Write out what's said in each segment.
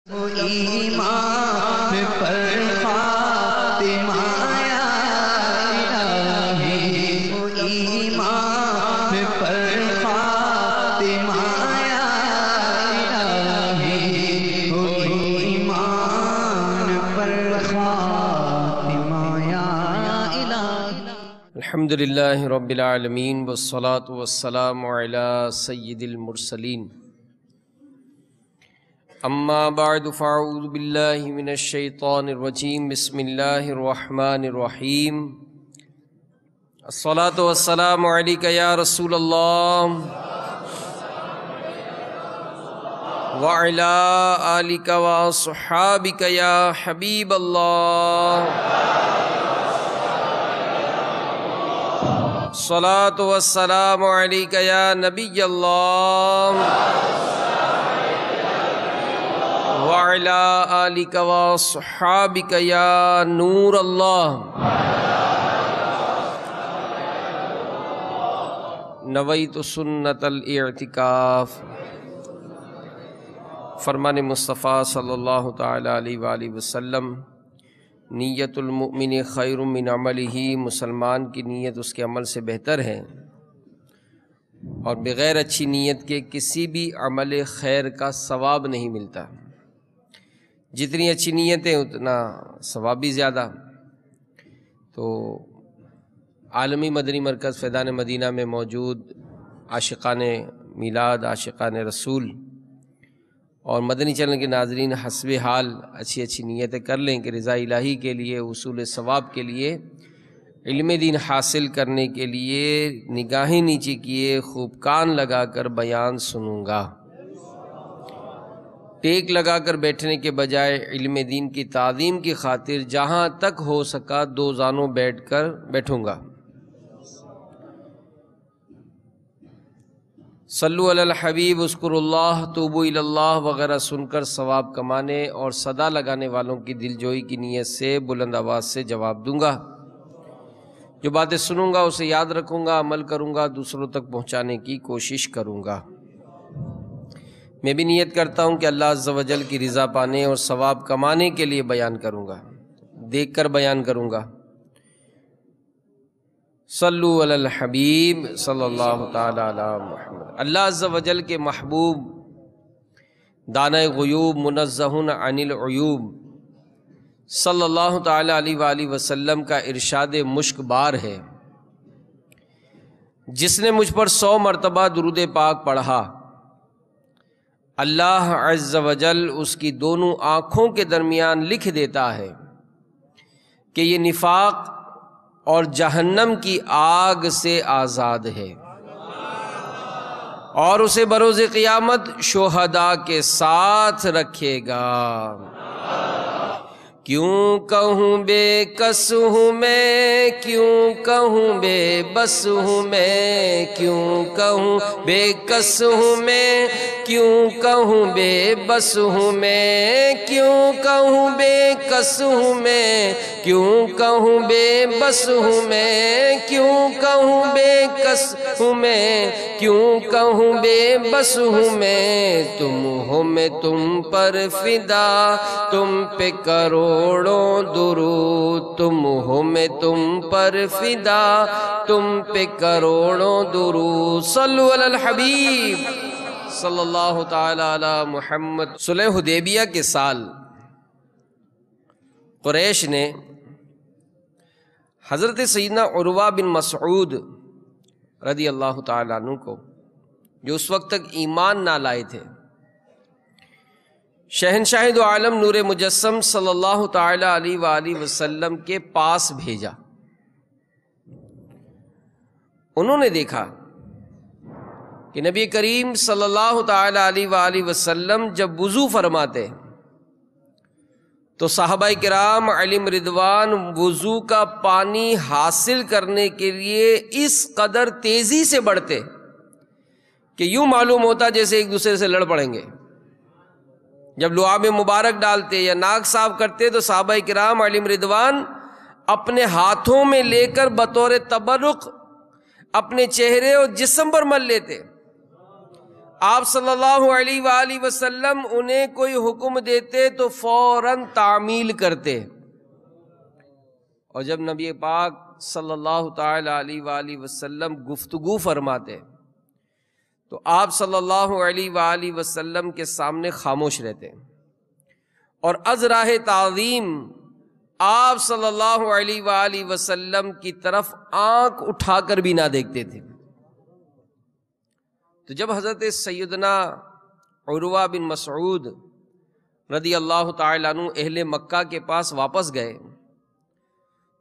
ایمان پر فاطمہ یا الہی، ایمان پر فاطمہ یا الہی، ایمان پر فاطمہ یا الہی۔ الحمدللہ رب العالمین والصلاة والسلام علی سید المرسلین، اما بعد فاعوذ باللہ من الشیطان الرجیم، بسم اللہ الرحمن الرحیم۔ الصلاة والسلام علیک یا رسول اللہ وعلی آلک واصحابک یا حبیب اللہ۔ الصلاة والسلام علیک یا نبی اللہ وعلی آلک واصحابک یا نور اللہ۔ نویت سنت الاعتکاف۔ فرمان مصطفیٰ صلی اللہ تعالی علیہ وآلہ وسلم، نیت المؤمن خیر من عملہ، مسلمان کی نیت اس کے عمل سے بہتر ہے، اور بغیر اچھی نیت کے کسی بھی عمل خیر کا ثواب نہیں ملتا۔ جتنی اچھی نیتیں اتنا ثواب بھی زیادہ۔ تو عالمی مدنی مرکز فیضان مدینہ میں موجود عاشقان میلاد، عاشقان رسول اور مدنی چینل کے ناظرین حسب حال اچھی نیتیں کر لیں کہ رضا الہی کے لیے، حصول ثواب کے لیے، علم دین حاصل کرنے کے لیے نگاہیں نیچے کیے خوب کان لگا کر بیان سنوں گا، ٹیک لگا کر بیٹھنے کے بجائے علم دین کی تعظیم کی خاطر جہاں تک ہو سکا دو زانوں بیٹھ کر بیٹھوں گا۔ صلو علی الحبیب، اذکروا اللہ، توبوا الی اللہ وغیرہ سن کر ثواب کمانے اور صدا لگانے والوں کی دلجوئی کی نیت سے بلند آواز سے جواب دوں گا۔ جو باتیں سنوں گا اسے یاد رکھوں گا، عمل کروں گا، دوسروں تک پہنچانے کی کوشش کروں گا۔ میں بھی نیت کرتا ہوں کہ اللہ عز و جل کی رضا پانے اور ثواب کمانے کے لیے بیان کروں گا، دیکھ کر بیان کروں گا۔ صلو علی الحبیب صلی اللہ تعالی علی محمد۔ اللہ عز و جل کے محبوب، دانہ غیوب، منزہ عن العیوب، صلی اللہ تعالی علیہ وآلہ وسلم کا ارشاد مشک بار ہے، جس نے مجھ پر 100 مرتبہ درود پاک پڑھا، اللہ عز و جل اس کی دونوں آنکھوں کے درمیان لکھ دیتا ہے کہ یہ نفاق اور جہنم کی آگ سے آزاد ہے، اور اسے بروز قیامت شہداء کے ساتھ رکھے گا۔ کیوں کہوں بے کس ہوں میں، کیوں کہوں بے بس ہوں میں، کیوں کہوں بے کس ہوں میں، کیوں کہوں بے بس ہوں میں، کیوں کہوں بے کس ہوں میں، کیوں کہوں بے بس ہوں میں، کیوں کہوں بے کس ہوں میں، کیوں کہوں بے بس ہوں میں۔ تم ہو میں تم پر فدا، تم پہ کروڑوں درود، تم ہو میں تم پر فدا، تم پہ کروڑوں درود۔ صلو علی الحبیب صلی اللہ تعالی علی محمد۔ صلح حدیبیہ کے سال قریش نے حضرت سیدنا عروہ بن مسعود رضی اللہ تعالیٰ عنہ کو، جو اس وقت تک ایمان نہ لائے تھے، شہنشاہ دو عالم نور مجسم صلی اللہ تعالی علیہ وآلہ وسلم کے پاس بھیجا۔ انہوں نے دیکھا کہ نبی کریم صلی اللہ تعالی علیہ وآلہ وسلم جب وضو فرماتے تو صحابہ کرام علیہم رضوان وضو کا پانی حاصل کرنے کے لیے اس قدر تیزی سے بڑھتے کہ یوں معلوم ہوتا جیسے ایک دوسرے سے لڑ پڑیں گے۔ جب لعاب مبارک ڈالتے یا ناک صاف کرتے تو صحابہ کرام علیہم رضوان اپنے ہاتھوں میں لے کر بطور تبرک اپنے چہرے اور جسم پر مل لیتے۔ آپ صلی اللہ علیہ وآلہ وسلم انہیں کوئی حکم دیتے تو فوراً تعمیل کرتے، اور جب نبی پاک صلی اللہ تعالی علیہ وآلہ وسلم گفتگو فرماتے تو آپ صلی اللہ علیہ وآلہ وسلم کے سامنے خاموش رہتے، اور از راہ تعظیم آپ صلی اللہ علیہ وآلہ وسلم کی طرف آنکھ اٹھا کر بھی نہ دیکھتے تھے۔ تو جب حضرت سیدنا عروہ بن مسعود رضی اللہ تعالیٰ عنہ اہل مکہ کے پاس واپس گئے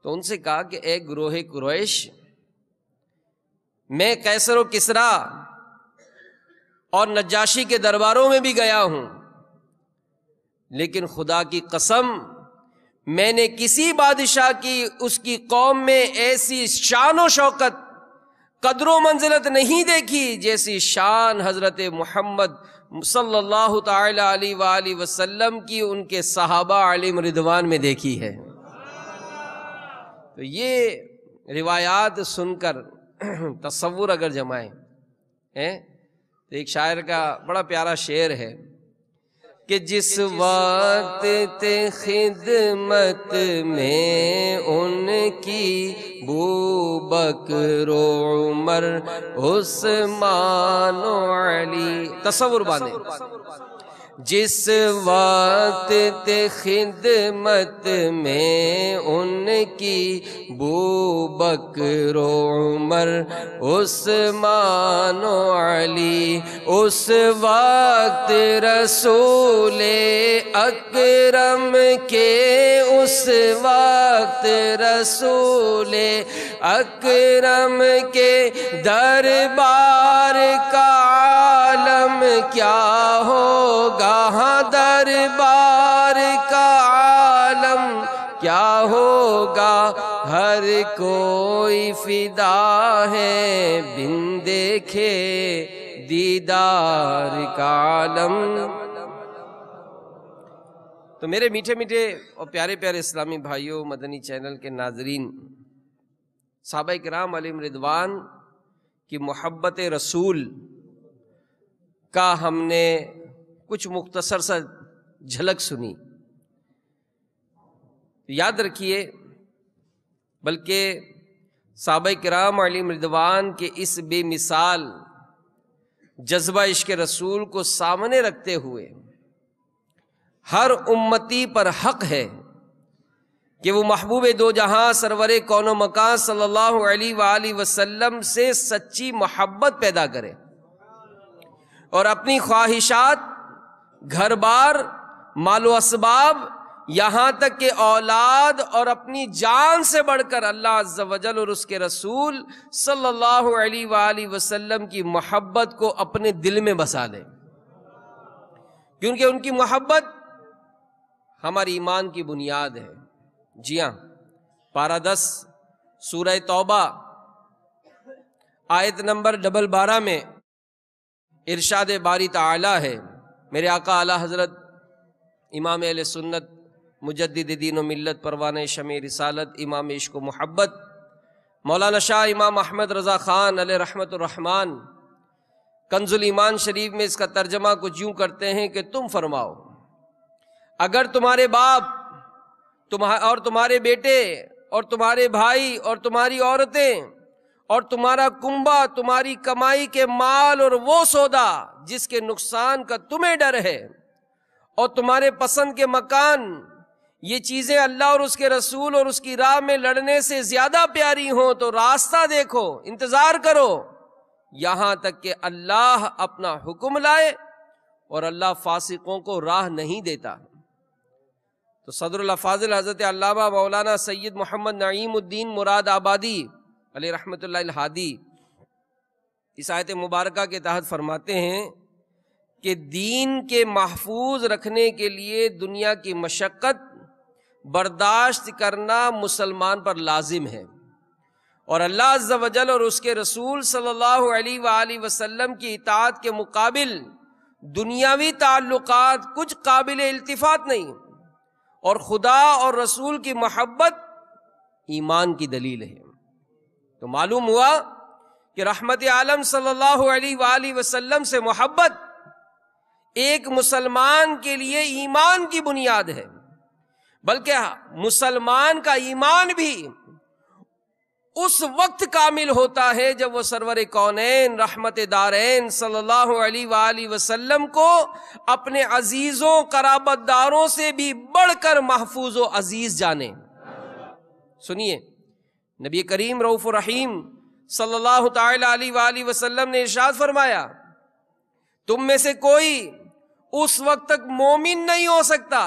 تو ان سے کہا کہ اے گروہ قریش، میں قیصر و کسریٰ اور نجاشی کے درباروں میں بھی گیا ہوں، لیکن خدا کی قسم میں نے کسی بادشاہ کی اس کی قوم میں ایسی شان و شوکت، قدر و منزلت نہیں دیکھی جیسی شان حضرت محمد صلی اللہ تعالی علیہ وآلہ وسلم کی ان کے صحابہ علیہم رضوان میں دیکھی ہے۔ تو یہ روایات سن کر تصور اگر جمائیں تو ایک شاعر کا بڑا پیارا شعر ہے کہ جس وقت خدمت میں ان کی بوبکر و عمر عثمان و علی، تصور باندھیں، جس وقت خدمت میں ان کی بوبکر و عمر عثمان و علی، اس وقت رسول اکرم کے، اس وقت رسول اکرم کے دربار کا عالم کیا ہوگا، دربار کا عالم کیا ہوگا، ہر کوئی فدا ہے بن دیکھے دیدار کا عالم۔ تو میرے میٹھے میٹھے اور پیارے پیارے اسلامی بھائیوں، مدنی چینل کے ناظرین، صحابہ کرام علیہم رضوان کی محبت رسول کا ہم نے کچھ مختصر سا جھلک سنی۔ یاد رکھیے، بلکہ صحابہ کرام علیہم رضوان کے اس بے مثال جذبہ عشق رسول کو سامنے رکھتے ہوئے ہر امتی پر حق ہے کہ وہ محبوب دو جہاں سرور کون و مکان صلی اللہ علیہ وآلہ وسلم سے سچی محبت پیدا کرے، اور اپنی خواہشات، گھر بار، مال و اسباب، یہاں تک کہ اولاد اور اپنی جان سے بڑھ کر اللہ عز و جل اور اس کے رسول صلی اللہ علیہ وآلہ وسلم کی محبت کو اپنے دل میں بسا لیں، کیونکہ ان کی محبت ہماری ایمان کی بنیاد ہے۔ جی ہاں، پارہ 10 سورہ توبہ آیت نمبر 12 میں ارشاد باری تعالی ہے، میرے آقا اعلیٰ حضرت امام اہل سنت مجدد دین و ملت پروانہ شمع رسالت امام عشق و محبت مولانا شاہ امام احمد رضا خان علیہ رحمت الرحمن کنز الایمان شریف میں اس کا ترجمہ کچھ یوں کرتے ہیں کہ تم فرماؤ، اگر تمہارے باپ اور تمہارے بیٹے اور تمہارے بھائی اور تمہاری عورتیں اور تمہارا کنبہ تمہاری کمائی کے مال اور وہ سودا جس کے نقصان کا تمہیں ڈر ہے، اور تمہارے پسند کے مکان، یہ چیزیں اللہ اور اس کے رسول اور اس کی راہ میں لڑنے سے زیادہ پیاری ہوں تو راستہ دیکھو، انتظار کرو، یہاں تک کہ اللہ اپنا حکم لائے، اور اللہ فاسقوں کو راہ نہیں دیتا۔ تو صدر الافاضل حضرت علامہ مولانا سید محمد نعیم الدین مراد آبادی علیہ رحمت اللہ الہادی اس آیت مبارکہ کے تحت فرماتے ہیں کہ دین کے محفوظ رکھنے کے لیے دنیا کی مشقت برداشت کرنا مسلمان پر لازم ہے، اور اللہ عز و جل اور اس کے رسول صلی اللہ علیہ وآلہ وسلم کی اطاعت کے مقابل دنیاوی تعلقات کچھ قابل التفات نہیں، اور خدا اور رسول کی محبت ایمان کی دلیل ہے۔ تو معلوم ہوا کہ رحمت عالم صلی اللہ علیہ وآلہ وسلم سے محبت ایک مسلمان کے لیے ایمان کی بنیاد ہے، بلکہ مسلمان کا ایمان بھی اس وقت کامل ہوتا ہے جب وہ سرور کونین رحمت دارین صلی اللہ علیہ وآلہ وسلم کو اپنے عزیزوں قرابت داروں سے بھی بڑھ کر محفوظ و عزیز جانے۔ سنیے، نبی کریم رؤوف الرحیم صلی اللہ تعالی علیہ وآلہ وسلم نے ارشاد فرمایا، تم میں سے کوئی اس وقت تک مومن نہیں ہو سکتا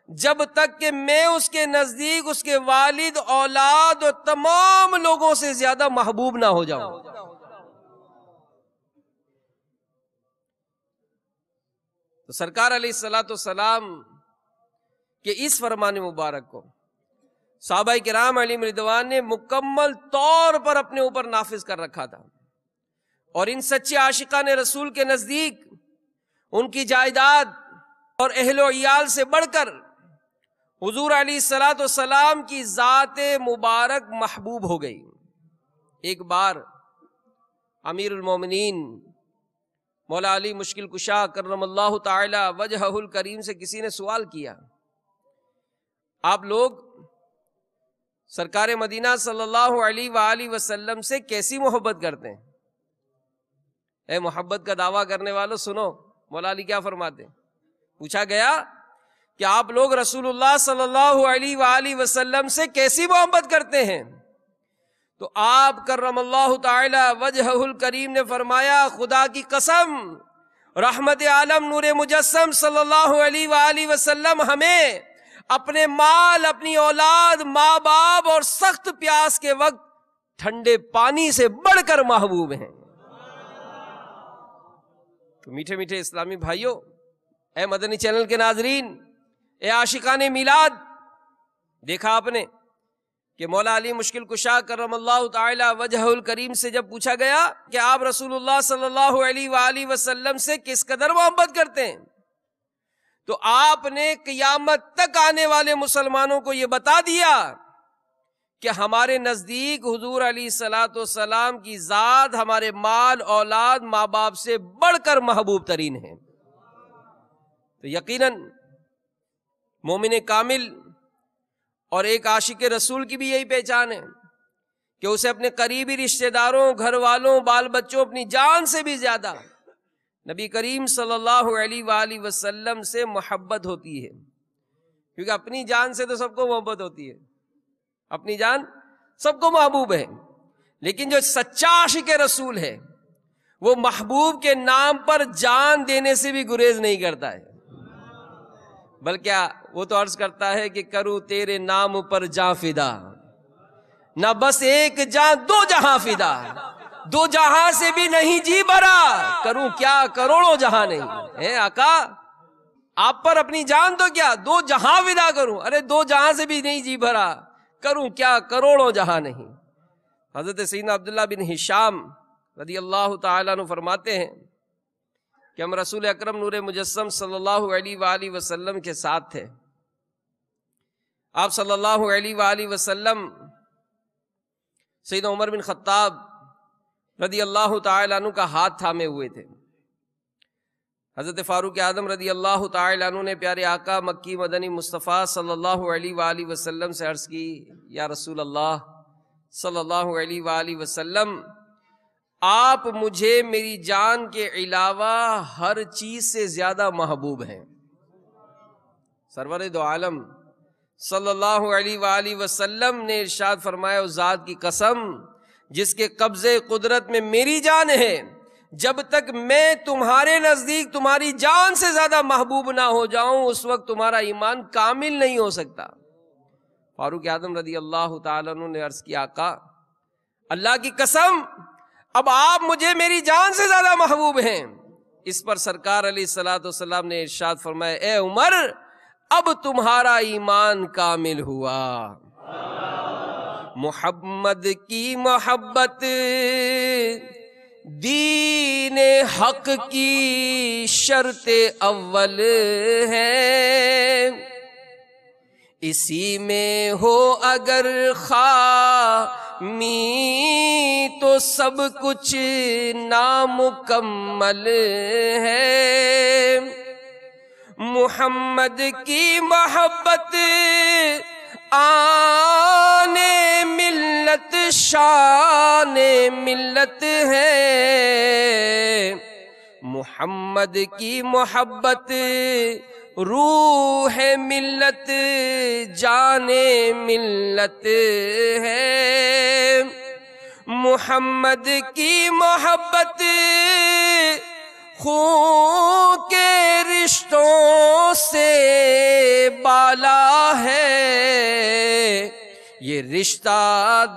جب تک کہ میں اس کے نزدیک اس کے والد، اولاد اور تمام لوگوں سے زیادہ محبوب نہ ہو جاؤں۔ تو سرکار علیہ الصلوۃ والسلام کے اس فرمان مبارک کو صحابہ کرام علیہم رضوان نے مکمل طور پر اپنے اوپر نافذ کر رکھا تھا، اور ان سچے عاشقان رسول کے نزدیک ان کی جائیداد اور اہل و عیال سے بڑھ کر حضور علیہ الصلوۃ والسلام کی ذات مبارک محبوب ہو گئی۔ ایک بار امیر المومنین مولا علی مشکل کشا کرم اللہ تعالی وجہہ الکریم سے کسی نے سوال کیا، آپ لوگ سرکار مدینہ صلی اللہ علیہ وآلہ وسلم سے کیسی محبت کرتے ہیں؟ اے محبت کا دعویٰ کرنے والوں سنو، مولا علی کیا فرماتے ہیں؟ پوچھا گیا کہ آپ لوگ رسول اللہ صلی اللہ علیہ وآلہ وسلم سے کیسی محبت کرتے ہیں؟ تو آپ کرم اللہ تعالی وجہہ الکریم نے فرمایا، خدا کی قسم رحمت عالم نور مجسم صلی اللہ علیہ وآلہ وسلم ہمیں اپنے مال، اپنی اولاد، ماں باپ اور سخت پیاس کے وقت ٹھنڈے پانی سے بڑھ کر محبوب ہیں۔ تو میٹھے میٹھے اسلامی بھائیوں، اے مدنی چینل کے ناظرین، اے عاشقان میلاد، دیکھا آپ نے کہ مولا علی مشکل کشا کرم اللہ تعالی وجہہ الکریم سے جب پوچھا گیا کہ آپ رسول اللہ صلی اللہ علیہ وآلہ وسلم سے کس قدر محبت کرتے ہیں، تو آپ نے قیامت تک آنے والے مسلمانوں کو یہ بتا دیا کہ ہمارے نزدیک حضور علیہ الصلوۃ والسلام کی ذات ہمارے مال، اولاد، ماں باپ سے بڑھ کر محبوب ترین ہے۔ تو یقیناً مومن کامل اور ایک عاشق رسول کی بھی یہی پہچان ہے کہ اسے اپنے قریبی رشتہ داروں، گھر والوں، بال بچوں، اپنی جان سے بھی زیادہ نبی کریم صلی اللہ علیہ وآلہ وسلم سے محبت ہوتی ہے، کیونکہ اپنی جان سے تو سب کو محبت ہوتی ہے، اپنی جان سب کو محبوب ہے، لیکن جو سچا عاشق رسول ہے وہ محبوب کے نام پر جان دینے سے بھی گریز نہیں کرتا ہے، بلکہ وہ تو عرض کرتا ہے کہ کروں تیرے نام پر جاں فدا، نہ بس ایک جاں دو جہاں فدا، دو جہاں سے بھی نہیں جی بھرا، کروں کیا کروڑوں جہاں نہیں۔ اے آقا، آپ پر اپنی جان تو کیا دو جہاں فدا کروں، ارے دو جہاں سے بھی نہیں جی بھرا، کروں کیا کروڑوں جہاں نہیں۔ حضرت سیدنا عبداللہ بن ہشام رضی اللہ تعالیٰ عنہ فرماتے ہیں کہ ہم رسول اکرم نور مجسم صلی اللہ علیہ وآلہ وسلم کے ساتھ تھے، آپ صلی اللہ علیہ وآلہ وسلم سیدنا عمر بن خطاب رضی اللہ تعالیٰ عنہ کا ہاتھ تھامے ہوئے تھے۔ حضرت فاروق اعظم رضی اللہ تعالیٰ عنہ نے پیارے آقا مکی مدنی مصطفیٰ صلی اللہ علیہ وآلہ وسلم سے عرض کی، یا رسول اللہ صلی اللہ علیہ وآلہ وسلم، آپ مجھے میری جان کے علاوہ ہر چیز سے زیادہ محبوب ہیں۔ سرور دو عالم صلی اللہ علیہ وآلہ وسلم نے ارشاد فرمایا، اس ذات کی قسم جس کے قبضے قدرت میں میری جان ہے، جب تک میں تمہارے نزدیک تمہاری جان سے زیادہ محبوب نہ ہو جاؤں اس وقت تمہارا ایمان کامل نہیں ہو سکتا۔ فاروق اعظم رضی اللہ تعالیٰ عنہ نے عرض کیا، آقا اللہ کی قسم اب آپ مجھے میری جان سے زیادہ محبوب ہیں۔ اس پر سرکار علیہ الصلوۃ والسلام نے ارشاد فرمایا، اے عمر اب تمہارا ایمان کامل ہوا۔ محمد کی محبت دین حق کی شرط اول ہے، اسی میں ہو اگر خواہ تو سب کچھ نامکمل ہے، محمد کی محبت آن ملت شان ملت ہے، محمد کی محبت روح ملت جان ملت ہے، محمد کی محبت خون کے رشتوں سے بالا ہے، یہ رشتہ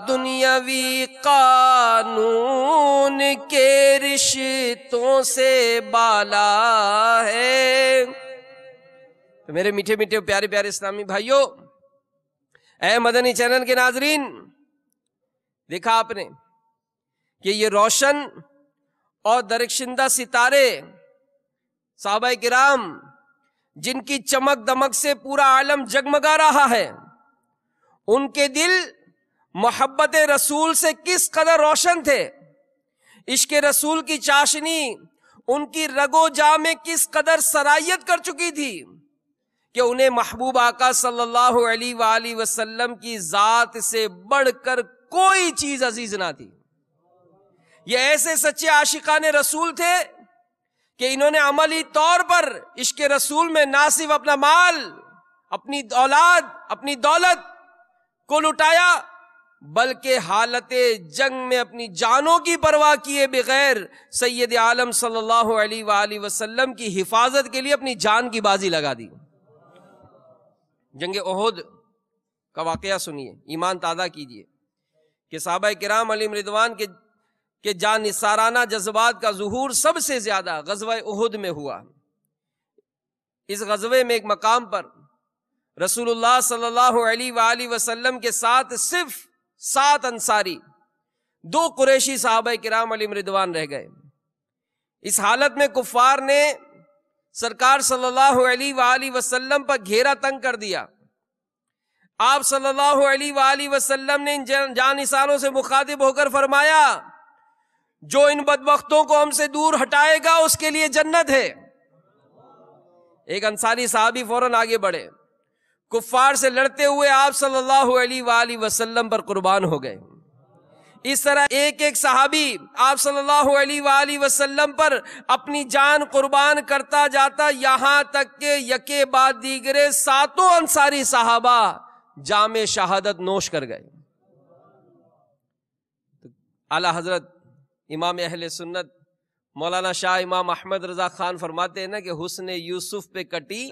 دنیاوی قانون کے رشتوں سے بالا ہے۔ تو میرے میٹھے میٹھے پیارے پیارے اسلامی بھائیوں، اے مدنی چینل کے ناظرین، دیکھا آپ نے کہ یہ روشن اور درخشندہ ستارے صحابہ کرام جن کی چمک دمک سے پورا عالم جگمگا رہا ہے، ان کے دل محبت رسول سے کس قدر روشن تھے، عشق رسول کی چاشنی ان کی رگ و جاں میں کس قدر سرایت کر چکی تھی کہ انہیں محبوب آقا صلی اللہ علیہ وآلہ وسلم کی ذات سے بڑھ کر کوئی چیز عزیز نہ تھی۔ یہ ایسے سچے عاشقان رسول تھے کہ انہوں نے عملی طور پر عشق رسول میں نہ صرف اپنا مال، اپنی اولاد، اپنی دولت کو لٹایا، بلکہ حالت جنگ میں اپنی جانوں کی پرواہ کیے بغیر سید عالم صلی اللہ علیہ وآلہ وسلم کی حفاظت کے لیے اپنی جان کی بازی لگا دی۔ جنگ احد کا واقعہ سنیے، ایمان تازہ کیجئے کہ صحابہ کرام علیہم رضوان کے جان نثارانہ جذبات کا ظہور سب سے زیادہ غزوہ احد میں ہوا۔ اس غزوے میں ایک مقام پر رسول اللہ صلی اللہ علیہ وآلہ وسلم کے ساتھ صرف 7 انصاری، 2 قریشی صحابہ کرام علیہم رضوان رہ گئے۔ اس حالت میں کفار نے سرکار صلی اللہ علیہ وآلہ وسلم پر گھیرا تنگ کر دیا۔ آپ صلی اللہ علیہ وآلہ وسلم نے ان جانثاروں سے مخاطب ہو کر فرمایا، جو ان بدبختوں کو ہم سے دور ہٹائے گا اس کے لیے جنت ہے۔ ایک انصاری صحابی فوراً آگے بڑھے، کفار سے لڑتے ہوئے آپ صلی اللہ علیہ وآلہ وسلم پر قربان ہو گئے۔ اس طرح ایک ایک صحابی آپ صلی اللہ علیہ وآلہ وسلم پر اپنی جان قربان کرتا جاتا، یہاں تک کہ یکے بعد دیگرے 7 انصاری صحابہ جام شہادت نوش کر گئے۔ اعلیٰ حضرت امام اہل سنت مولانا شاہ امام احمد رضا خان فرماتے ہیں نا کہ حسن یوسف پہ کٹی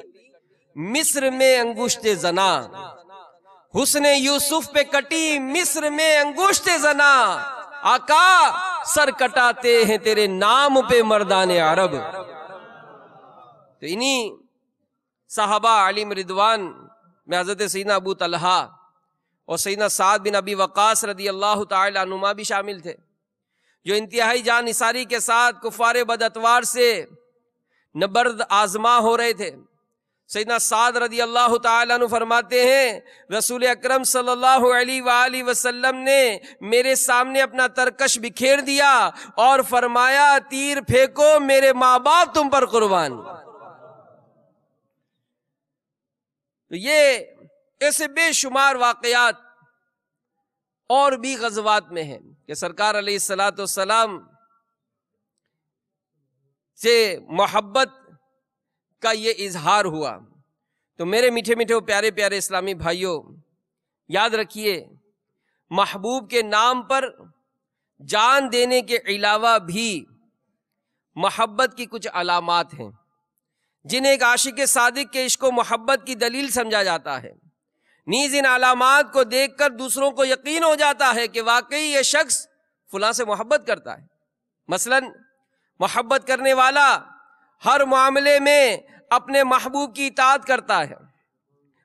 مصر میں انگشت زنا، حسن یوسف پہ کٹی مصر میں انگشت زنا، آقا سر کٹاتے ہیں تیرے نام پہ مردان عرب۔ تو انہی صحابہ علیہم رضوان میں حضرت سیدنا ابو طلحہ اور سیدنا سعد بن ابی وقاص رضی اللہ تعالی عنہما بھی شامل تھے، جو انتہائی جان نثاری کے ساتھ کفار بد اتوار سے نبرد آزما ہو رہے تھے۔ سیدنا سعد رضی اللہ تعالیٰ عنہ فرماتے ہیں، رسول اکرم صلی اللہ علیہ وآلہ وسلم نے میرے سامنے اپنا ترکش بکھیر دیا اور فرمایا، تیر پھینکو میرے ماں باپ تم پر قربان۔ تو یہ ایسے بے شمار واقعات اور بھی غزوات میں ہیں کہ سرکار علیہ السلام سے محبت کا یہ اظہار ہوا۔ تو میرے میٹھے میٹھے پیارے پیارے اسلامی بھائیوں، یاد رکھیے محبوب کے نام پر جان دینے کے علاوہ بھی محبت کی کچھ علامات ہیں جنہیں ایک عاشق صادق کے عشق و محبت کی دلیل سمجھا جاتا ہے۔ نیز ان علامات کو دیکھ کر دوسروں کو یقین ہو جاتا ہے کہ واقعی یہ شخص فلاں سے محبت کرتا ہے۔ مثلا محبت کرنے والا ہر معاملے میں اپنے محبوب کی اطاعت کرتا ہے،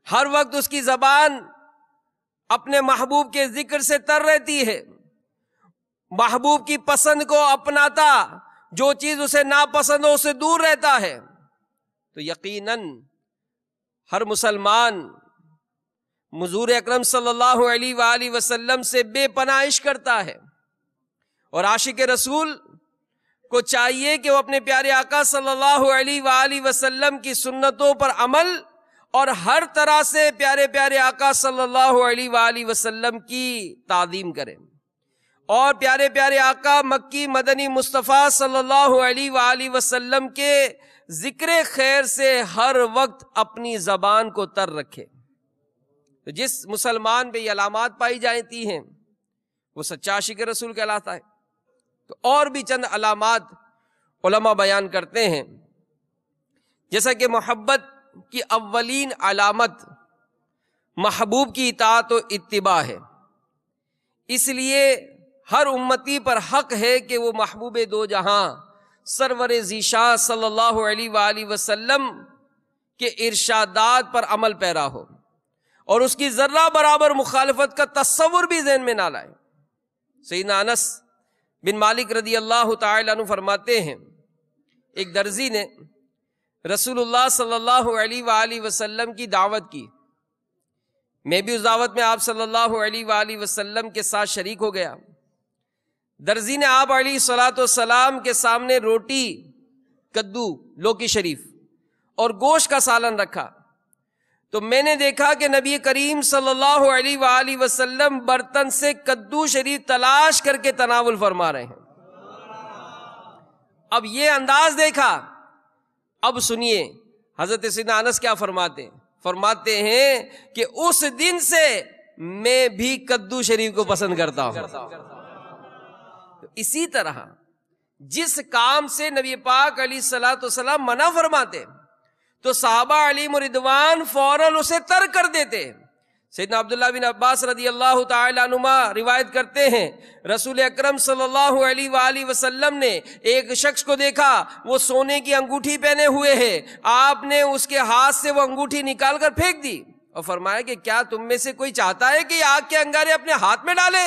ہر وقت اس کی زبان اپنے محبوب کے ذکر سے تر رہتی ہے، محبوب کی پسند کو اپناتا، جو چیز اسے ناپسند ہو اسے دور رہتا ہے۔ تو یقیناً ہر مسلمان حضور اکرم صلی اللہ علیہ وآلہ وسلم سے بے پناہ عشق کرتا ہے، اور عاشق رسول کو چاہیے کہ وہ اپنے پیارے آقا صلی اللہ علیہ وآلہ وسلم کی سنتوں پر عمل اور ہر طرح سے پیارے پیارے آقا صلی اللہ علیہ وآلہ وسلم کی تعظیم کرے، اور پیارے پیارے آقا مکی مدنی مصطفیٰ صلی اللہ علیہ وآلہ وسلم کے ذکر خیر سے ہر وقت اپنی زبان کو تر رکھے۔ تو جس مسلمان پہ یہ علامات پائی جاتی ہیں وہ سچا عاشق رسول کہلاتا ہے۔ تو اور بھی چند علامات علماء بیان کرتے ہیں، جیسا کہ محبت کی اولین علامت محبوب کی اطاعت و اتباع ہے، اس لیے ہر امتی پر حق ہے کہ وہ محبوب دو جہاں سرور ذیشان صلی اللہ علیہ وآلہ وسلم کے ارشادات پر عمل پیرا ہو، اور اس کی ذرہ برابر مخالفت کا تصور بھی ذہن میں نہ لائے۔ سیدنا انس بن مالک رضی اللہ تعالی عنہ فرماتے ہیں، ایک درزی نے رسول اللہ صلی اللہ علیہ وآلہ وسلم کی دعوت کی، میں بھی اس دعوت میں آپ صلی اللہ علیہ وآلہ وسلم کے ساتھ شریک ہو گیا۔ درزی نے آپ علیہ الصلوۃ والسلام کے سامنے روٹی، کدو، لوکی شریف اور گوشت کا سالن رکھا، تو میں نے دیکھا کہ نبی کریم صلی اللہ علیہ وآلہ وسلم برتن سے کدو شریف تلاش کر کے تناول فرما رہے ہیں۔ اب یہ انداز دیکھا، اب سنیے حضرت سیدنا انس کیا فرماتے ہیں، فرماتے ہیں کہ اس دن سے میں بھی کدو شریف کو پسند کرتا ہوں۔ اسی طرح جس کام سے نبی پاک علیہ الصلوۃ والسلام منع فرماتے تو صحابہ علیہم رضوان فوراً اسے ترک کر دیتے۔ سیدنا عبداللہ بن عباس رضی اللہ تعالی عنہما روایت کرتے ہیں، رسول اکرم صلی اللہ علیہ وآلہ وسلم نے ایک شخص کو دیکھا، وہ سونے کی انگوٹھی پہنے ہوئے ہے، آپ نے اس کے ہاتھ سے وہ انگوٹھی نکال کر پھینک دی اور فرمایا کہ کیا تم میں سے کوئی چاہتا ہے کہ یہ آگ کے انگارے اپنے ہاتھ میں ڈالے؟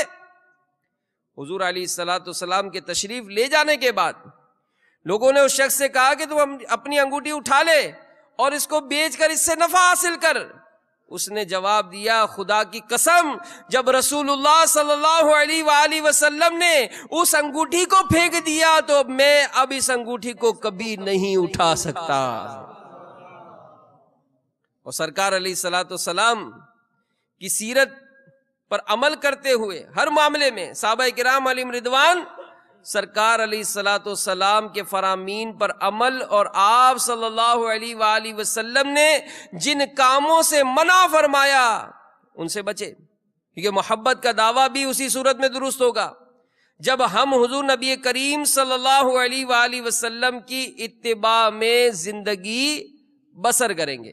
حضور علیہ الصلوۃ والسلام کے تشریف لے جانے کے بعد لوگوں نے اس شخص سے کہا کہ تم اپنی انگوٹھی اٹھا لے اور اس کو بیچ کر اس سے نفع حاصل کر۔ اس نے جواب دیا، خدا کی قسم، جب رسول اللہ صلی اللہ علیہ وآلہ وسلم نے اس انگوٹھی کو پھینک دیا تو میں اب اس انگوٹھی کو کبھی نہیں اٹھا سکتا۔ اور سرکار علیہ الصلوۃ والسلام کی سیرت پر عمل کرتے ہوئے ہر معاملے میں صحابہ کرام علیہم رضوان سرکار علیہ الصلوۃ والسلام کے فرامین پر عمل، اور آپ صلی اللہ علیہ وآلہ وسلم نے جن کاموں سے منع فرمایا ان سے بچے، کیونکہ محبت کا دعویٰ بھی اسی صورت میں درست ہوگا جب ہم حضور نبی کریم صلی اللہ علیہ وآلہ وسلم کی اتباع میں زندگی بسر کریں گے۔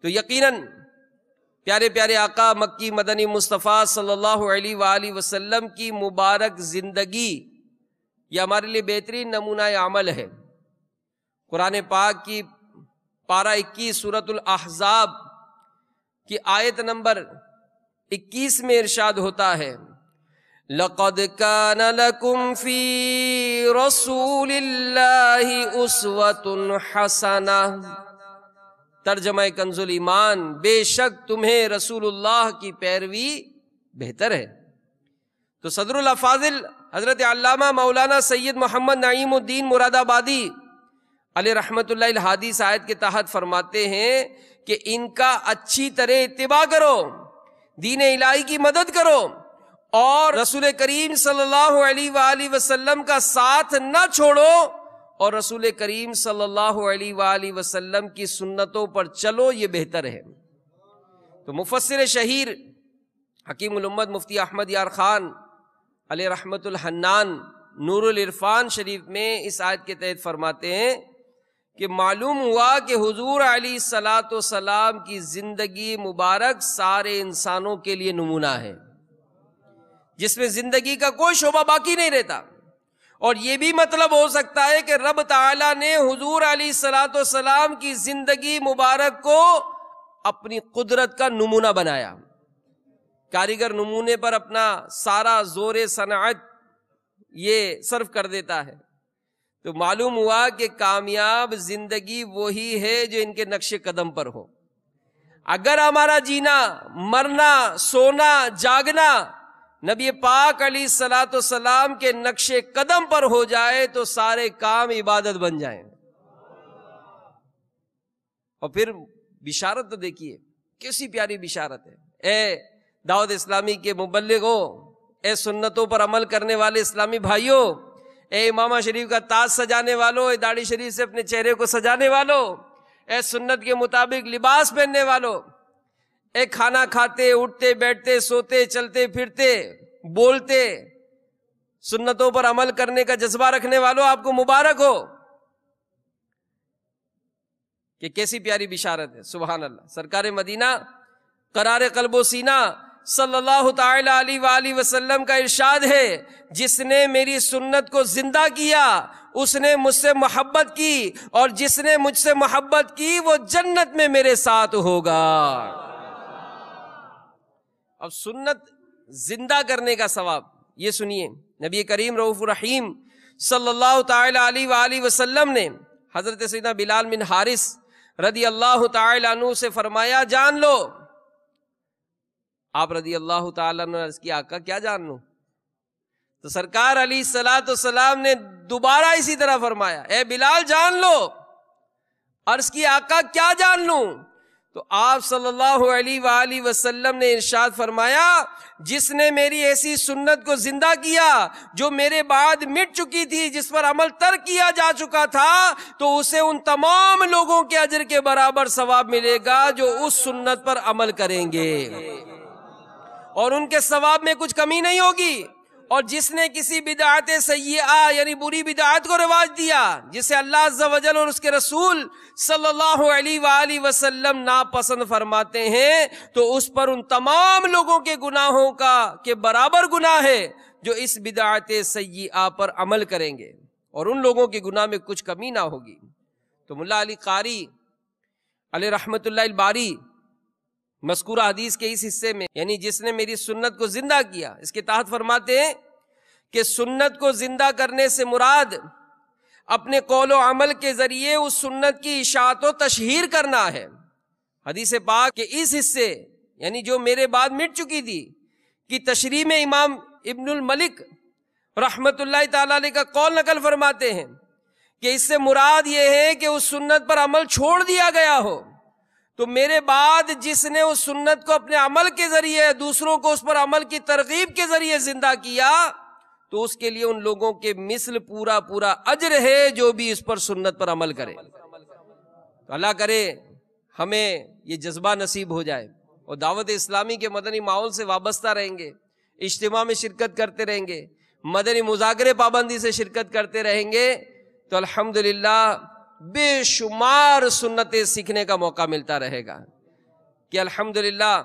تو یقیناً پیارے پیارے آقا مکی مدنی مصطفیٰ صلی اللہ علیہ وآلہ وسلم کی مبارک زندگی یہ ہمارے لیے بہترین نمونہ عمل ہے۔ قرآن پاک کی پارہ 21 سورۃ الاحزاب کی آیت نمبر 21 میں ارشاد ہوتا ہے، لَقَدْ كَانَ لَكُمْ فِي رَسُولِ اللَّهِ أُسْوَةٌ حَسَنَةٌ۔ ترجمہ کنز الایمان، بے شک تمہیں رسول اللہ کی پیروی بہتر ہے۔ تو صدر الافاضل حضرت علامہ مولانا سید محمد نعیم الدین مراد آبادی علیہ رحمت اللہ الہادی اس آیت کے تحت فرماتے ہیں کہ ان کا اچھی طرح اتباع کرو، دین الہی کی مدد کرو، اور رسول کریم صلی اللہ علیہ وآلہ وسلم کا ساتھ نہ چھوڑو، اور رسول کریم صلی اللہ علیہ وآلہ وسلم کی سنتوں پر چلو، یہ بہتر ہے۔ تو مفسر شہیر حکیم الامت مفتی احمد یار خان علیہ رحمت الحنان نور العرفان شریف میں اس آیت کے تحت فرماتے ہیں کہ معلوم ہوا کہ حضور علیہ الصلوۃ والسلام کی زندگی مبارک سارے انسانوں کے لیے نمونہ ہے، جس میں زندگی کا کوئی شعبہ باقی نہیں رہتا۔ اور یہ بھی مطلب ہو سکتا ہے کہ رب تعالیٰ نے حضور علیہ الصلوۃ والسلام کی زندگی مبارک کو اپنی قدرت کا نمونہ بنایا۔ کاریگر نمونے پر اپنا سارا زور صنعت یہ صرف کر دیتا ہے، تو معلوم ہوا کہ کامیاب زندگی وہی ہے جو ان کے نقش قدم پر ہو۔ اگر ہمارا جینا، مرنا، سونا، جاگنا نبی پاک علیہ الصلوۃ والسلام کے نقش قدم پر ہو جائے تو سارے کام عبادت بن جائیں۔ اور پھر بشارت تو دیکھیے کیسی پیاری بشارت ہے۔ اے دعوت اسلامی کے مبلغوں، اے سنتوں پر عمل کرنے والے اسلامی بھائیوں، اے امامہ شریف کا تاج سجانے والوں، اے داڑھی شریف سے اپنے چہرے کو سجانے والوں، اے سنت کے مطابق لباس پہننے والوں، اے کھانا کھاتے، اٹھتے، بیٹھتے، سوتے، چلتے پھرتے، بولتے سنتوں پر عمل کرنے کا جذبہ رکھنے والوں، آپ کو مبارک ہو کہ کیسی پیاری بشارت ہے۔ سبحان اللہ۔ سرکار مدینہ قرار قلب و سینہ صلی اللہ تعالی علیہ وآلہ وسلم کا ارشاد ہے، جس نے میری سنت کو زندہ کیا اس نے مجھ سے محبت کی، اور جس نے مجھ سے محبت کی وہ جنت میں میرے ساتھ ہوگا۔ اب سنت زندہ کرنے کا ثواب یہ سنیے، نبی کریم رؤوف الرحیم صلی اللہ تعالی علیہ وآلہ وسلم نے حضرت سیدنا بلال بن حارث رضی اللہ تعالی عنہ سے فرمایا، جان لو۔ آپ رضی اللہ تعالی عنہ نے عرض کیا، آقا کیا جان لوں؟ تو سرکار علیہ الصلوۃ والسلام نے دوبارہ اسی طرح فرمایا، اے بلال جان لو۔ عرض کی، آقا کیا جان لوں؟ تو آپ صلی اللہ علیہ وآلہ وسلم نے ارشاد فرمایا، جس نے میری ایسی سنت کو زندہ کیا جو میرے بعد مٹ چکی تھی، جس پر عمل ترک کیا جا چکا تھا، تو اسے ان تمام لوگوں کے اجر کے برابر ثواب ملے گا جو اس سنت پر عمل کریں گے، اور ان کے ثواب میں کچھ کمی نہیں ہوگی۔ اور جس نے کسی بدعت سیئہ یعنی بری بدعت کو رواج دیا، جسے اللہ عز و جل اور اس کے رسول صلی اللہ علیہ وآلہ وسلم ناپسند فرماتے ہیں، تو اس پر ان تمام لوگوں کے گناہوں کے برابر گناہ ہے جو اس بدعت سیئہ پر عمل کریں گے، اور ان لوگوں کے گناہ میں کچھ کمی نہ ہوگی۔ تو ملا علی قاری علیہ رحمت اللہ الباری مذکورہ حدیث کے اس حصے میں، یعنی جس نے میری سنت کو زندہ کیا، اس کے تحت فرماتے ہیں کہ سنت کو زندہ کرنے سے مراد اپنے قول و عمل کے ذریعے اس سنت کی اشاعت و تشہیر کرنا ہے۔ حدیث پاک کے اس حصے یعنی جو میرے بعد مٹ چکی تھی کی تشریح میں امام ابن الملک رحمت اللہ تعالی علیہ کا قول نقل فرماتے ہیں کہ اس سے مراد یہ ہے کہ اس سنت پر عمل چھوڑ دیا گیا ہو، تو میرے بعد جس نے اس سنت کو اپنے عمل کے ذریعے دوسروں کو اس پر عمل کی ترغیب کے ذریعے زندہ کیا، تو اس کے لیے ان لوگوں کے مثل پورا پورا اجر ہے جو بھی اس پر سنت پر عمل کرے۔ تو اللہ کرے ہمیں یہ جذبہ نصیب ہو جائے، اور دعوت اسلامی کے مدنی ماحول سے وابستہ رہیں گے، اجتماع میں شرکت کرتے رہیں گے، مدنی مذاکرے پابندی سے شرکت کرتے رہیں گے، تو الحمدللہ بے شمار سنتیں سیکھنے کا موقع ملتا رہے گا کہ الحمدللہ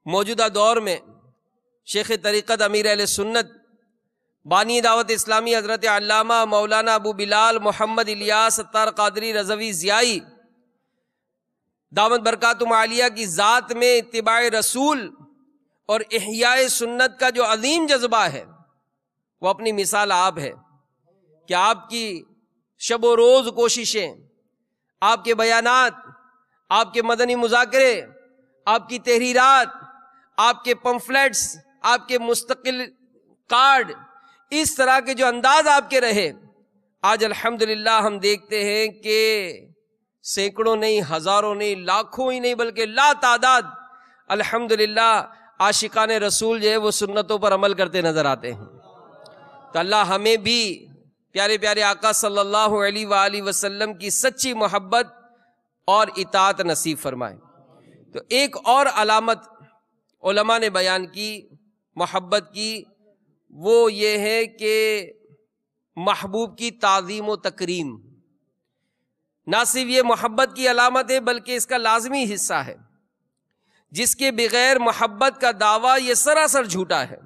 موجودہ دور میں شیخ طریقت امیر اہل سنت بانی دعوت اسلامی حضرت علامہ مولانا ابو بلال محمد الیاس ستار قادری رضوی ضیائی دامت برکاتہم عالیہ کی ذات میں اتباع رسول اور احیاء سنت کا جو عظیم جذبہ ہے، وہ اپنی مثال آپ ہے کہ آپ کی شب و روز کوششیں، آپ کے بیانات، آپ کے مدنی مذاکرے، آپ کی تحریرات، آپ کے پمفلیٹس، آپ کے مستقل کارڈ، اس طرح کے جو انداز آپ کے رہے، آج الحمدللہ ہم دیکھتے ہیں کہ سینکڑوں نہیں، ہزاروں نہیں، لاکھوں ہی نہیں بلکہ لا تعداد الحمدللہ عاشقان رسول جو ہے وہ سنتوں پر عمل کرتے نظر آتے ہیں۔ تو اللہ ہمیں بھی پیارے پیارے آقا صلی اللہ علیہ وآلہ وسلم کی سچی محبت اور اطاعت نصیب فرمائے۔ تو ایک اور علامت علماء نے بیان کی محبت کی، وہ یہ ہے کہ محبوب کی تعظیم و تکریم نہ صرف یہ محبت کی علامت ہے بلکہ اس کا لازمی حصہ ہے، جس کے بغیر محبت کا دعویٰ یہ سراسر جھوٹا ہے۔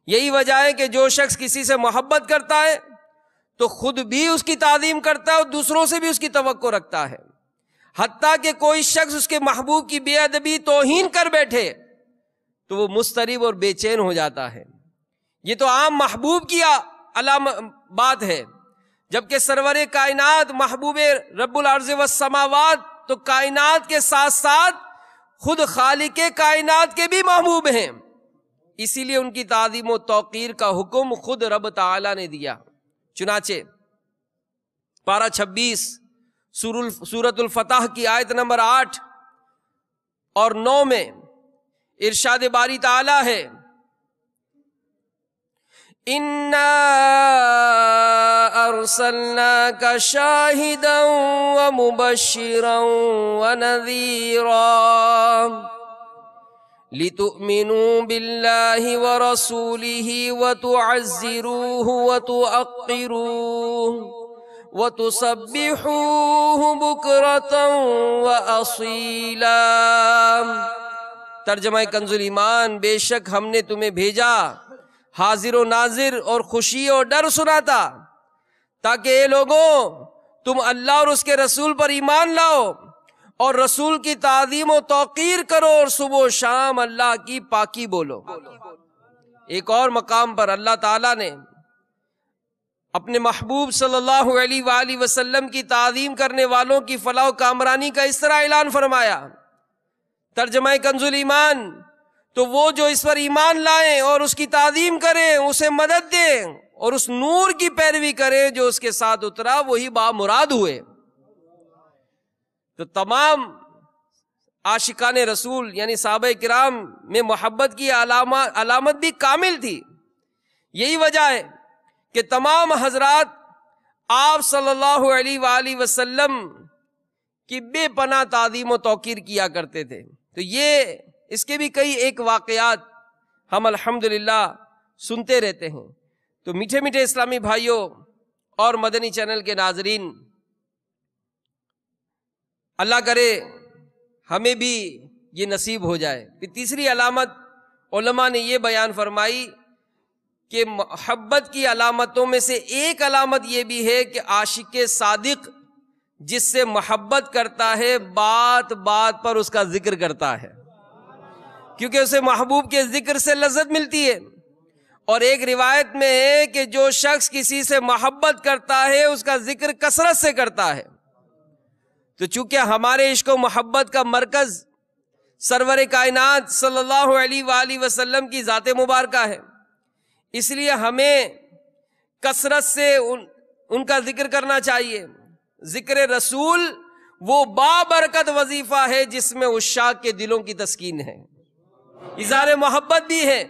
یہی وجہ ہے کہ جو شخص کسی سے محبت کرتا ہے تو خود بھی اس کی تعظیم کرتا ہے اور دوسروں سے بھی اس کی توقع رکھتا ہے، حتیٰ کہ کوئی شخص اس کے محبوب کی بے ادبی توہین کر بیٹھے تو وہ مضطرب اور بے چین ہو جاتا ہے۔ یہ تو عام محبوب کی علامت بات ہے، جبکہ سرور کائنات محبوب رب الارض والسماوات تو کائنات کے ساتھ ساتھ خود خالق کائنات کے بھی محبوب ہیں، اسی لیے ان کی تعظیم و توقیر کا حکم خود رب تعالی نے دیا۔ چنانچہ پارہ 26 سورۃ الفتح کی آیت نمبر 8 اور 9 میں ارشاد باری تعالی ہے، اِنَّا أَرْسَلْنَاكَ شَاهِدًا وَمُبَشِّرًا وَنَذِيرًا لِتُؤْمِنُوا بِاللَّهِ وَرَسُولِهِ وَتُعَزِّرُوهُ وَتُوَقِّرُوهُ وَتُسَبِّحُوهُ بُكْرَةً وَأَصِيلًا۔ ترجمہ کنز الایمان، بے شک ہم نے تمہیں بھیجا حاضر و ناظر اور خوشی اور ڈر سناتا، تاکہ اے لوگوں تم اللہ اور اس کے رسول پر ایمان لاؤ اور رسول کی تعظیم و توقیر کرو اور صبح و شام اللہ کی پاکی بولو۔ ایک اور مقام پر اللہ تعالیٰ نے اپنے محبوب صلی اللہ علیہ وآلہ وسلم کی تعظیم کرنے والوں کی فلاح و کامرانی کا اس طرح اعلان فرمایا، ترجمہ کنز الایمان، تو وہ جو اس پر ایمان لائیں اور اس کی تعظیم کریں، اسے مدد دیں اور اس نور کی پیروی کریں جو اس کے ساتھ اترا، وہی بامراد ہوئے۔ تو تمام عاشقان رسول یعنی صحابہ کرام میں محبت کی علامت بھی کامل تھی۔ یہی وجہ ہے کہ تمام حضرات آپ صلی اللہ علیہ وآلہ وسلم کی بے پناہ تعظیم و توقیر کیا کرتے تھے۔ تو یہ اس کے بھی کئی ایک واقعات ہم الحمدللہ سنتے رہتے ہیں۔ تو میٹھے میٹھے اسلامی بھائیوں اور مدنی چینل کے ناظرین، اللہ کرے ہمیں بھی یہ نصیب ہو جائے۔ پھر تیسری علامت علماء نے یہ بیان فرمائی کہ محبت کی علامتوں میں سے ایک علامت یہ بھی ہے کہ عاشق صادق جس سے محبت کرتا ہے بات بات پر اس کا ذکر کرتا ہے، کیونکہ اسے محبوب کے ذکر سے لذت ملتی ہے۔ اور ایک روایت میں ہے کہ جو شخص کسی سے محبت کرتا ہے اس کا ذکر کثرت سے کرتا ہے۔ تو چونکہ ہمارے عشق و محبت کا مرکز سرور کائنات صلی اللہ علیہ وآلہ وسلم کی ذات مبارکہ ہے، اس لیے ہمیں کثرت سے ان کا ذکر کرنا چاہیے۔ ذکر رسول وہ بابرکت وظیفہ ہے جس میں عشاق کے دلوں کی تسکین ہے، اظہار محبت بھی ہے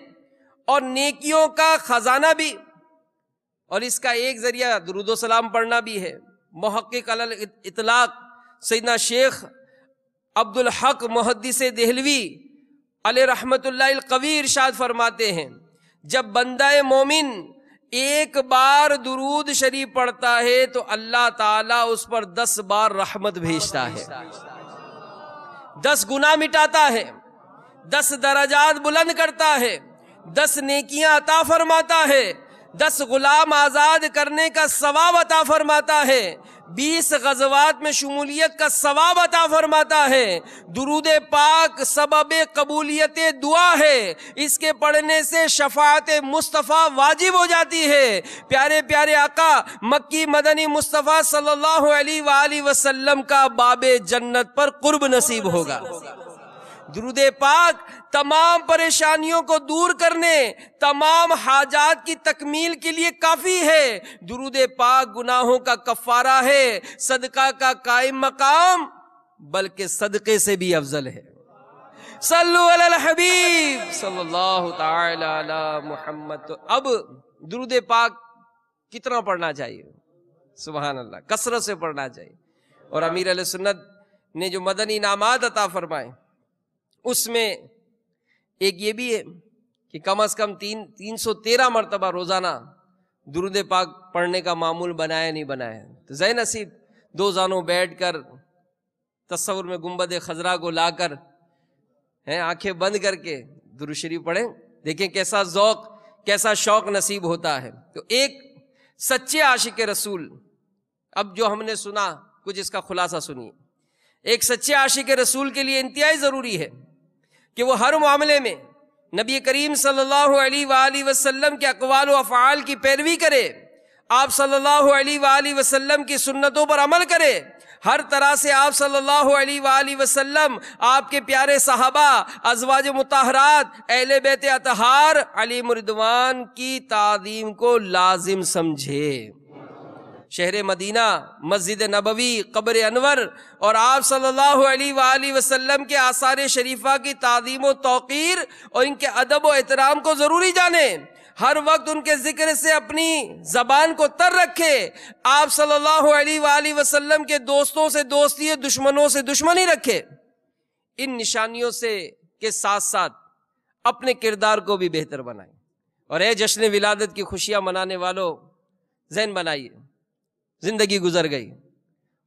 اور نیکیوں کا خزانہ بھی، اور اس کا ایک ذریعہ درود و سلام پڑھنا بھی ہے۔ محقق علی الاطلاق سیدنا شیخ عبد الحق محدث دہلوی علیہ رحمت اللہ القوی ارشاد فرماتے ہیں، جب بندہ مومن ایک بار درود شریف پڑھتا ہے تو اللہ تعالیٰ اس پر 10 بار رحمت بھیجتا ہے، 10 گناہ مٹاتا ہے، 10 درجات بلند کرتا ہے، 10 نیکیاں عطا فرماتا ہے، 10 غلام آزاد کرنے کا ثواب عطا فرماتا ہے، 20 غزوات میں شمولیت کا ثواب عطا فرماتا ہے۔ درود پاک سبب قبولیت دعا ہے، اس کے پڑھنے سے شفاعت مصطفیٰ واجب ہو جاتی ہے۔ پیارے پیارے آقا مکی مدنی مصطفیٰ صلی اللہ علیہ وآلہ وسلم کا باب جنت پر قرب نصیب ہوگا۔ درود پاک تمام پریشانیوں کو دور کرنے، تمام حاجات کی تکمیل کے لیے کافی ہے۔ درود پاک گناہوں کا کفارہ ہے، صدقہ کا قائم مقام، بلکہ صدقے سے بھی افضل ہے۔ صلو علی الحبیب صلی اللہ تعالی علی محمد۔ تو اب درود پاک کتنا پڑھنا چاہیے؟ سبحان اللہ، کثرت سے پڑھنا چاہیے۔ اور امیر علیہ سنت نے جو مدنی انعامات عطا فرمائے اس میں ایک یہ بھی ہے کہ کم از کم 313 مرتبہ روزانہ درود پاک پڑھنے کا معمول بنایا نہیں بنایا۔ تو زی نصیب 2 زانوں بیٹھ کر تصور میں گنبد خضرا کو لا کر آنکھیں بند کر کے درود شریف پڑھیں، دیکھیں کیسا ذوق کیسا شوق نصیب ہوتا ہے۔ تو ایک سچے عاشق رسول، اب جو ہم نے سنا کچھ اس کا خلاصہ سنیے۔ ایک سچے عاشق رسول کے لیے انتہائی ضروری ہے کہ وہ ہر معاملے میں نبی کریم صلی اللہ علیہ وآلہ وسلم کے اقوال و افعال کی پیروی کرے، آپ صلی اللہ علیہ وآلہ وسلم کی سنتوں پر عمل کرے، ہر طرح سے آپ صلی اللہ علیہ وآلہ وسلم، آپ کے پیارے صحابہ، ازواج مطہرات، اہل بیت اطہار علیہم رضوان کی تعظیم کو لازم سمجھے۔ شہر مدینہ، مسجد نبوی، قبر انور اور آپ صلی اللہ علیہ وآلہ وسلم کے آثار شریفہ کی تعظیم و توقیر اور ان کے ادب و احترام کو ضروری جانیں، ہر وقت ان کے ذکر سے اپنی زبان کو تر رکھے، آپ صلی اللہ علیہ وآلہ وسلم کے دوستوں سے دوستی، دشمنوں سے دشمنی رکھے۔ ان نشانیوں سے کے ساتھ ساتھ اپنے کردار کو بھی بہتر بنائیں۔ اور اے جشن ولادت کی خوشیاں منانے والوں، ذہن بنائیے، زندگی گزر گئی،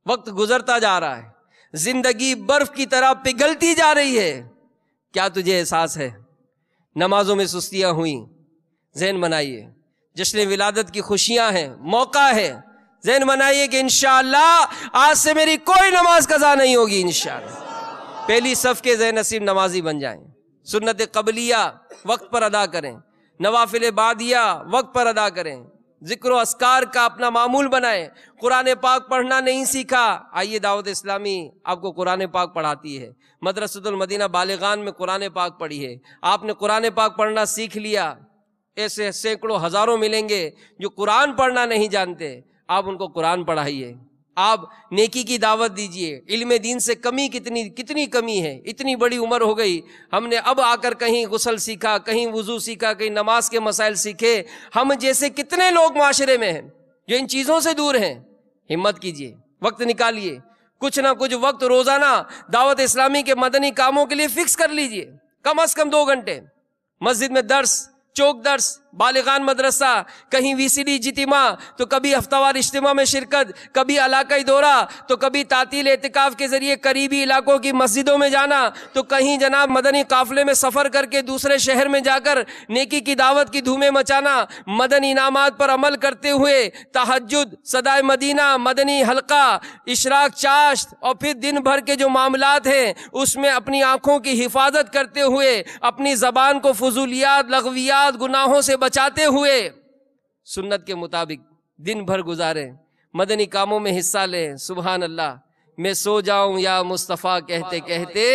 وقت گزرتا جا رہا ہے، زندگی برف کی طرح پگھلتی جا رہی ہے، کیا تجھے احساس ہے؟ نمازوں میں سستیاں ہوئیں، ذہن بنائیے، جشن ولادت کی خوشیاں ہیں، موقع ہے، ذہن بنائیے کہ انشاءاللہ آج سے میری کوئی نماز قضا نہیں ہوگی، انشاءاللہ پہلی صف کے ذہن نصیب نمازی بن جائیں، سنت قبلیہ وقت پر ادا کریں، نوافل بعدیہ وقت پر ادا کریں، ذکر و اذکار کا اپنا معمول بنائیں۔ قرآن پاک پڑھنا نہیں سیکھا، آئیے دعوت اسلامی آپ کو قرآن پاک پڑھاتی ہے، مدرسۃ المدینہ بالغان میں قرآن پاک پڑھی ہے، آپ نے قرآن پاک پڑھنا سیکھ لیا، ایسے سینکڑوں ہزاروں ملیں گے جو قرآن پڑھنا نہیں جانتے، آپ ان کو قرآن پڑھائیے، آپ نیکی کی دعوت دیجئے۔ علم دین سے کمی کتنی کمی ہے، اتنی بڑی عمر ہو گئی، ہم نے اب آ کر کہیں غسل سیکھا، کہیں وضو سیکھا، کہیں نماز کے مسائل سیکھے، ہم جیسے کتنے لوگ معاشرے میں ہیں جو ان چیزوں سے دور ہیں۔ ہمت کیجئے، وقت نکالیے، کچھ نہ کچھ وقت روزانہ دعوت اسلامی کے مدنی کاموں کے لیے فکس کر لیجئے، کم از کم 2 گھنٹے، مسجد میں درس، چوک درس، بالغان مدرسہ، کہیں وی سی ڈی اجتماع تو کبھی ہفتہ وار اجتماع میں شرکت، کبھی علاقائی دورہ تو کبھی تعطیل اعتکاف کے ذریعے قریبی علاقوں کی مسجدوں میں جانا تو کہیں جناب مدنی قافلے میں سفر کر کے دوسرے شہر میں جا کر نیکی کی دعوت کی دھومیں مچانا، مدنی انعامات پر عمل کرتے ہوئے تہجد، صدائے مدینہ، مدنی حلقہ، اشراق چاشت اور پھر دن بھر کے جو معاملات ہیں اس میں اپنی آنکھوں کی حفاظت کرتے ہوئے، اپنی زبان کو فضولیات، لغویات، گناہوں سے بچاتے ہوئے سنت کے مطابق دن بھر گزاریں، مدنی کاموں میں حصہ لیں۔ سبحان اللہ، میں سو جاؤں یا مصطفیٰ کہتے کہتے،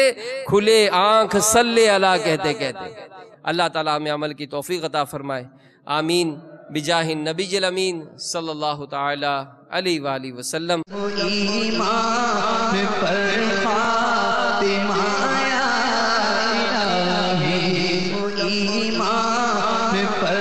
کھلے آنکھ صلی اللہ کہتے کہتے۔ اللہ تعالیٰ ہمیں عمل کی توفیق عطا فرمائے، آمین، بجاہ النبی الامین صلی اللہ تعالی علیہ وآلہ وسلم۔ ایمان پر خاتمہ یا الہی، ایمان پر